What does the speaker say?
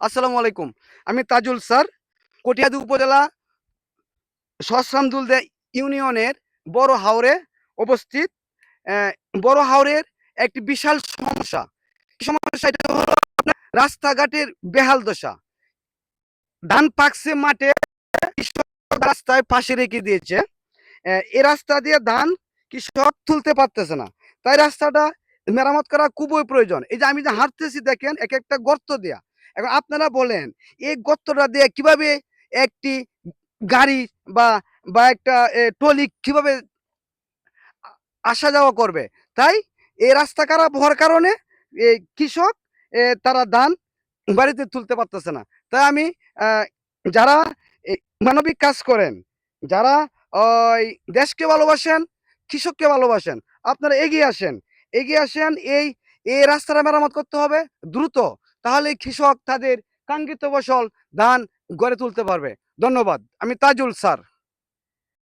আসসালামু আলাইকুম। আমি তাজুল স্যার, কটিয়াদী উপজেলা সহস্রামদুলদে ইউনিয়নের বড় হাওরে অবস্থিত। বড় হাওরের একটি বিশাল সমস্যা। কি সমস্যা? এটা হলো রাস্তাঘাটের বেহাল দশা। ধান পাকছে মাঠে, কৃষক রাস্তায় পাশে রেখে দিয়েছে। এ রাস্তা দিয়ে ধান কৃষক তুলতে পারতেছে না। তাই রাস্তাটা মেরামত করা খুবই প্রয়োজন। এই যে আমি যে হাঁটতেছি দেখেন এক একটা গর্ত দেয়া। এখন আপনারা বলেন এই গর্তটা দিয়ে কিভাবে একটি গাড়ি বা একটা ট্রলি কিভাবে আ আসা যাওয়া করবে? তাই এই রাস্তা খারাপ হওয়ার কারণে কৃষক তারা ধান বাড়িতে তুলতে পারতেছে না। তাই আমি আ যারা এই মানবিক কাজ করেন, যারা ওই দেশকে ভালোবাসেন, কৃষককে ভালোবাসেন, আপনারা এগিয়ে আসেন। এগিয়ে আসেন এই রাস্তাটা মেরামত করতে হবে দ্রুত। তাহলেই কৃষক তাদের কাঙ্ক্ষিত ফসল ধান ঘরে তুলতে পারবে। ধন্যবাদ। আমি তাজুল স্যার।